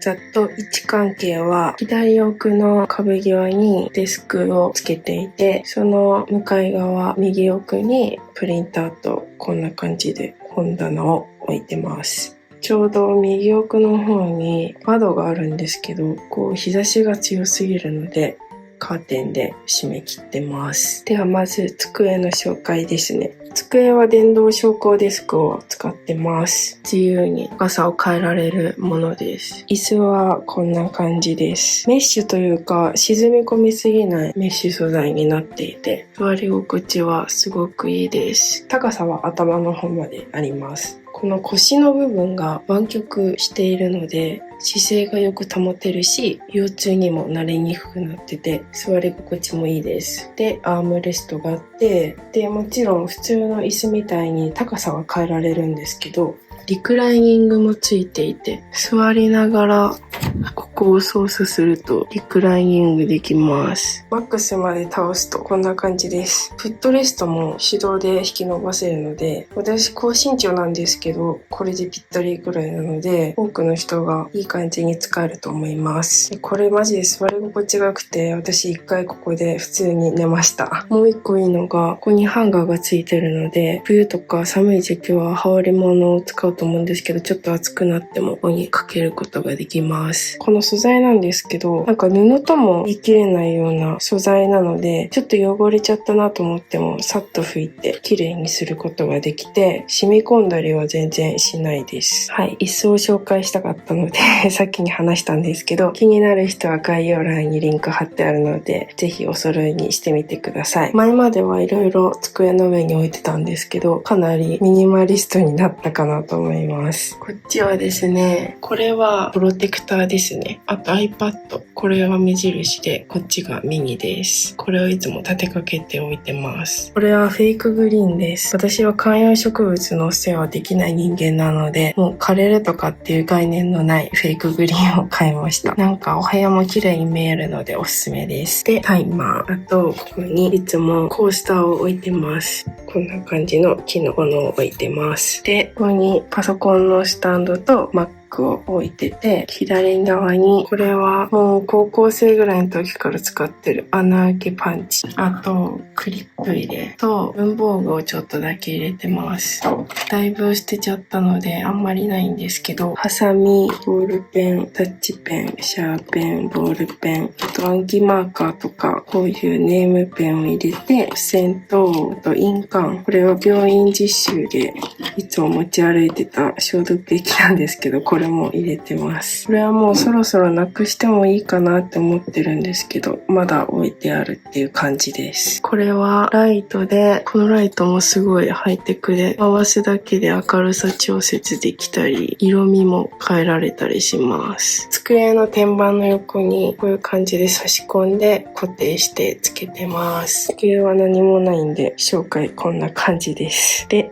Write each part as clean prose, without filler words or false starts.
ざっと位置関係は左奥の壁際にデスクをつけていて、その向かい側右奥にプリンターとこんな感じで本棚を置いてます。ちょうど右奥の方に窓があるんですけど、日差しが強すぎるのでカーテンで締め切ってます。ではまず机の紹介ですね。机は電動昇降デスクを使ってます。自由に高さを変えられるものです。椅子はこんな感じです。メッシュというか沈み込みすぎないメッシュ素材になっていて、座り心地はすごくいいです。高さは頭の方まであります。この腰の部分が湾曲しているので姿勢がよく保てるし、腰痛にもなりにくくなってて座り心地もいいです。で、アームレストがあって、でもちろん普通の椅子みたいに高さは変えられるんですけど、リクライニングもついていて、座りながらここを操作するとリクライニングできます。マックスまで倒すとこんな感じです。フットレストも手動で引き伸ばせるので、私高身長なんですけど、これでぴったりぐらいなので、多くの人がいい感じに使えると思います。でこれマジで座り心地が良くて、私一回ここで普通に寝ました。もう一個いいのが、ここにハンガーがついてるので、冬とか寒い時期は羽織物を使うと思うんですけど、ちょっと暑くなってもここにかけることができます。この素材なんですけど、なんか布とも言い切れないような素材なので、ちょっと汚れちゃったなと思ってもさっと拭いて綺麗にすることができて、染み込んだりは全然しないです。はい、椅子を紹介したかったので先に話したんですけど、気になる人は概要欄にリンク貼ってあるので、ぜひお揃いにしてみてください。前まではいろいろ机の上に置いてたんですけど、かなりミニマリストになったかなと思います。こっちはですね、これはプロテクターですね。あと iPad。これは目印で、こっちがミニです。これをいつも立てかけておいてます。これはフェイクグリーンです。私は観葉植物のお世話できない人間なので、もう枯れるとかっていう概念のないフェイクグリーンを買いました。なんかお部屋も綺麗に見えるのでおすすめです。で、タイマー。あと、ここにいつもコースターを置いてます。こんな感じの木のものを置いてます。で、ここにパソコンのスタンドと Macを置いてて、左側にこれはもう高校生ぐらいの時から使ってる穴開けパンチ、あとクリップ入れと文房具をちょっとだけ入れてます。だいぶ捨てちゃったのであんまりないんですけど、ハサミ、ボールペン、タッチペン、シャーペン、ボールペン、あと暗記マーカーとかこういうネームペンを入れて、付箋と、あと印鑑、これは病院実習でいつも持ち歩いてた消毒液なんですけど、これも入れてます。これはもうそろそろなくしてもいいかなって思ってるんですけど、まだ置いてあるっていう感じです。これはライトで、このライトもすごいハイテクで、回すだけで明るさ調節できたり、色味も変えられたりします。机の天板の横にこういう感じで差し込んで固定してつけてます。机は何もないんで、紹介こんな感じです。で、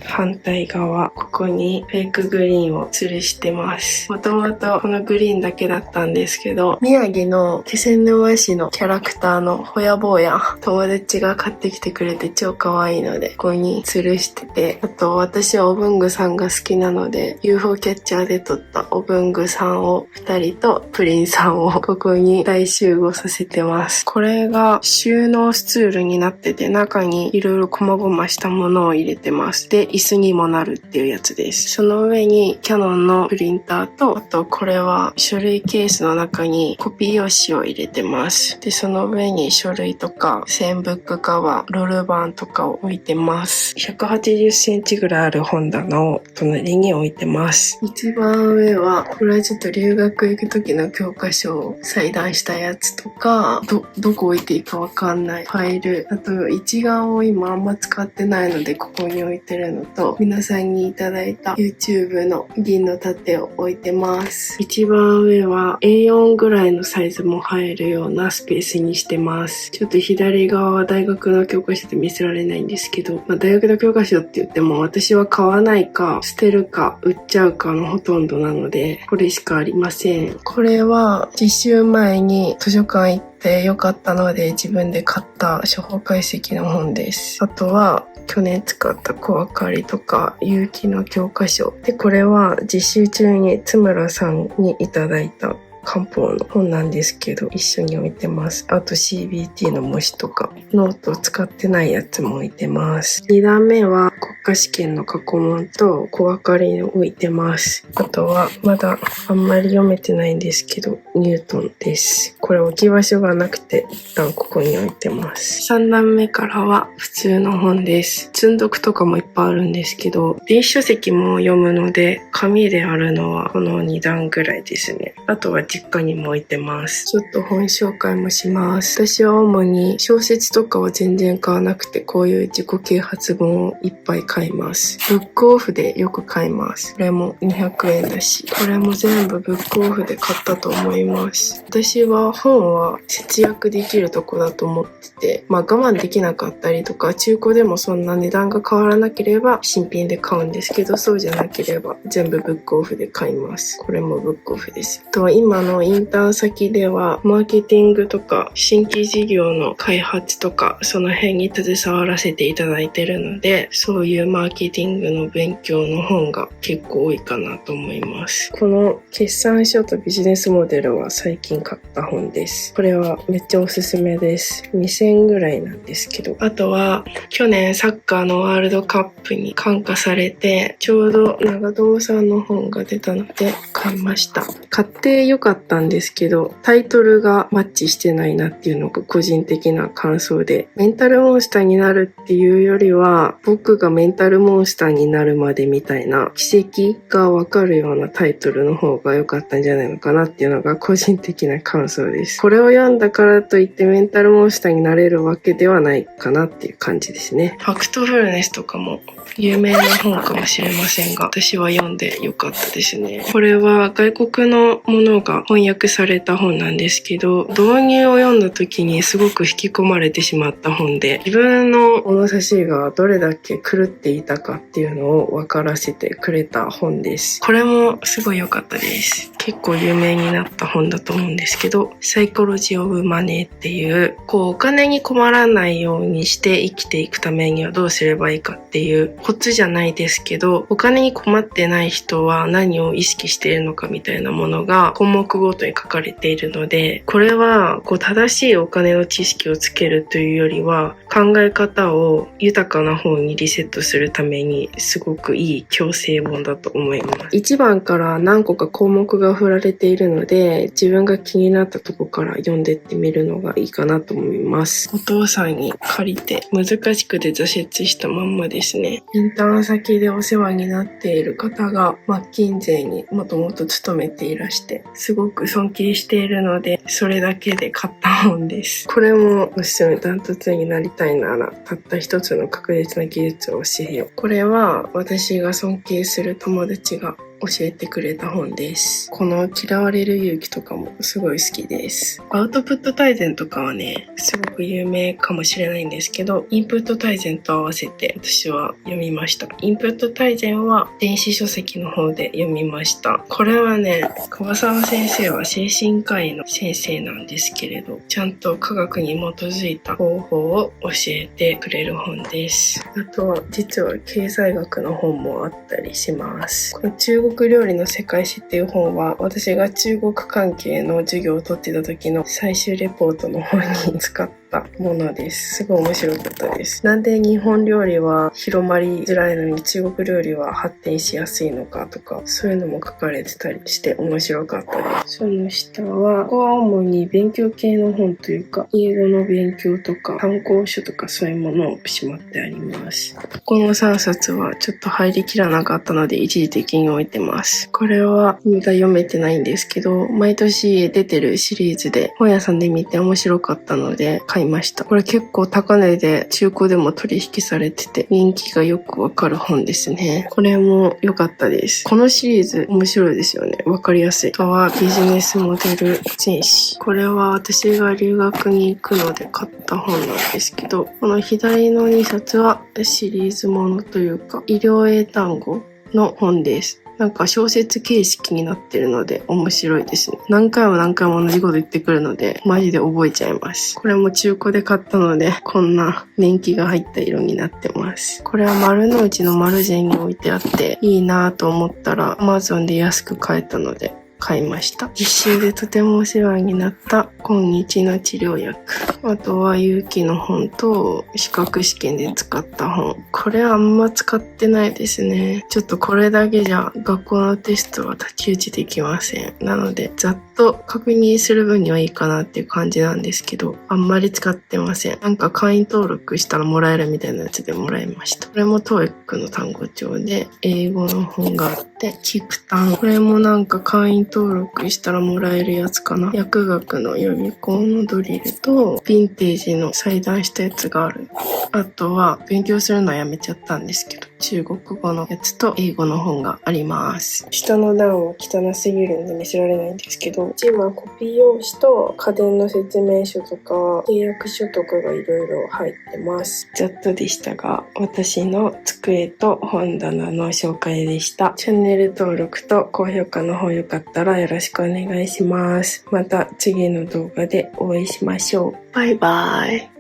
反対側、ここにフェイクグリーンを吊るしてます。もともとこのグリーンだけだったんですけど、宮城の気仙沼市のキャラクターのホヤ坊や友達が買ってきてくれて超可愛いので、ここに吊るしてて、あと私はお文具さんが好きなので UFO キャッチャーで撮ったお文具さんを2人とプリンさんをここに大集合させてます。これが収納スツールになってて、中にいろいろ細々したものを入れてます。で、椅子にもなるっていうやつです。その上にキヤノンのプリンターと、あとこれは書類ケースの中にコピー用紙を入れてます。で、その上に書類とか線ブックカバー、ロール板とかを置いてます。180センチぐらいある本棚を隣に置いてます。一番上は、これはちょっと留学行く時の教科書を裁断したやつとか、どこ置いていいかわかんないファイル、あと一眼を今あんま使ってないのでここに置いてるのと、皆さんにいただいた YouTube の銀の盾を置いてます。一番上は A4 ぐらいのサイズも入るようなスペースにしてます。ちょっと左側は大学の教科書で見せられないんですけど、大学の教科書って言っても私は買わないか捨てるか売っちゃうかのほとんどなので、これしかありません。これは実習前に図書館行ってよかったので自分で買った処方解析の本です。あとは去年使った小分かりとか有機の教科書で、これは実習中に津村さんにいただいた漢方の本なんですけど、一緒に置いてます。あと CBT の模試とかノートを使ってないやつも置いてます。2段目は国家試験の過去問と小分かりを置いてます。あとはまだあんまり読めてないんですけど、ニュートンです。これ置き場所がなくて一旦ここに置いてます。3段目からは普通の本です。積読とかもいっぱいあるんですけど、電子書籍も読むので紙であるのはこの2段ぐらいですね。あとは実家にも置いてます。ちょっと本紹介もします。私は主に小説とかは全然買わなくて、こういう自己啓発本をいっぱい買います。ブックオフでよく買います。これも200円だし、これも全部ブックオフで買ったと思います。私は本は節約できるとこだと思ってて、我慢できなかったりとか、中古でもそんな値段が変わらなければ新品で買うんですけど、そうじゃなければ全部ブックオフで買います。これもブックオフです。あとは今のインターン先ではマーケティングとか新規事業の開発とかその辺に携わらせていただいてるので、そういうマーケティングの勉強の本が結構多いかなと思います。この決算書とビジネスモデルは最近買った本です。これはめっちゃおすすめです。2000円ぐらいなんですけど、あとは去年サッカーのワールドカップに感化されて、ちょうど長友さんの本が出たので買いました。買ってよかったんですけど、タイトルがマッチしてないなっていうのが個人的な感想で、メンタルモンスターになるっていうよりは、僕がメンタルモンスターになるまでみたいな奇跡がわかるようなタイトルの方が良かったんじゃないのかなっていうのが個人的な感想です。これを読んだからといってメンタルモンスターになれるわけではないかなっていう感じですね。ファクトフルネスとかも有名な本かもしれませんが、私は読んでよかったですね。これは外国のものが翻訳された本なんですけど、導入を読んだ時にすごく引き込まれてしまった本で、自分の物差しがどれだけ狂っていたかっていうのを分からせてくれた本です。これもすごい良かったです。結構有名になった本だと思うんですけど、サイコロジー・オブ・マネーっていう、お金に困らないようにして生きていくためにはどうすればいいかっていうコツじゃないですけど、お金に困ってない人は何を意識しているのかみたいなものが項目ごとに書かれているので、これは正しいお金の知識をつけるというよりは、考え方を豊かな方にリセットするためにすごくいい矯正本だと思います。1番から何個か項目が振られているので、自分が気になったとこから読んでってみるのがいいかなと思います。お父さんに借りて難しくて挫折したまんまですね。インターン先でお世話になっている方がマッキンゼーにもともと勤めていらして、すごく尊敬しているので、それだけで買った本です。これももしダントツになりたいなら、たった一つの確実な技術を教えよう。これは私が尊敬する友達が教えてくれた本です。この嫌われる勇気とかもすごい好きです。アウトプット大全とかはね、すごく有名かもしれないんですけど、インプット大全と合わせて私は読みました。インプット大全は電子書籍の方で読みました。これはね、樺沢先生は精神科医の先生なんですけれど、ちゃんと科学に基づいた方法を教えてくれる本です。あとは実は経済学の本もあったりします。この中国料理の世界史っていう本は、私が中国関係の授業を取ってた時の最終レポートの本に使ったものです。すごい面白かったです。なんで日本料理は広まりづらいのに中国料理は発展しやすいのかとか、そういうのも書かれてたりして面白かったです。その下は、ここは主に勉強系の本というか、英語の勉強とか参考書とかそういうものをしまってあります。この3冊はちょっと入りきらなかったので一時的に置いてます。これはまだ読めてないんですけど、毎年出てるシリーズで本屋さんで見て面白かったので買いました。これ結構高値で中古でも取引されてて人気がよくわかる本ですね。これも良かったです。このシリーズ面白いですよね。わかりやすい。あとはビジネスモデル全史。これは私が留学に行くので買った本なんですけど、この左の2冊はシリーズものというか医療英単語の本です。なんか小説形式になってるので面白いですね。何回も何回も同じこと言ってくるので、マジで覚えちゃいます。これも中古で買ったので、こんな年季が入った色になってます。これは丸の内のマルジェンに置いてあって、いいなぁと思ったら Amazon で安く買えたので、買いました。実習でとてもお世話になった今日の治療薬。あとは有機の本と資格試験で使った本。これはあんま使ってないですね。ちょっとこれだけじゃ学校のテストは太刀打ちできません。なのでざっと確認する分にはいいかなっていう感じなんですけど、あんまり使ってません。なんか会員登録したらもらえるみたいなやつでもらいました。これも TOEIC の単語帳で英語の本があって、キクタン。これもなんか会員登録したらもらえるやつかな。薬学の予備校のドリルと、ヴィンテージの裁断したやつがある。あとは、勉強するのはやめちゃったんですけど、中国語のやつと英語の本があります。下の段は汚すぎるんで見せられないんですけど、一はコピー用紙と家電の説明書とか、契約書とかがいろいろ入ってます。ざっとでしたが、私の机と本棚の紹介でした。チャンネル登録と高評価の方よかったらよろしくお願いします。また次の動画でお会いしましょう。バイバイ。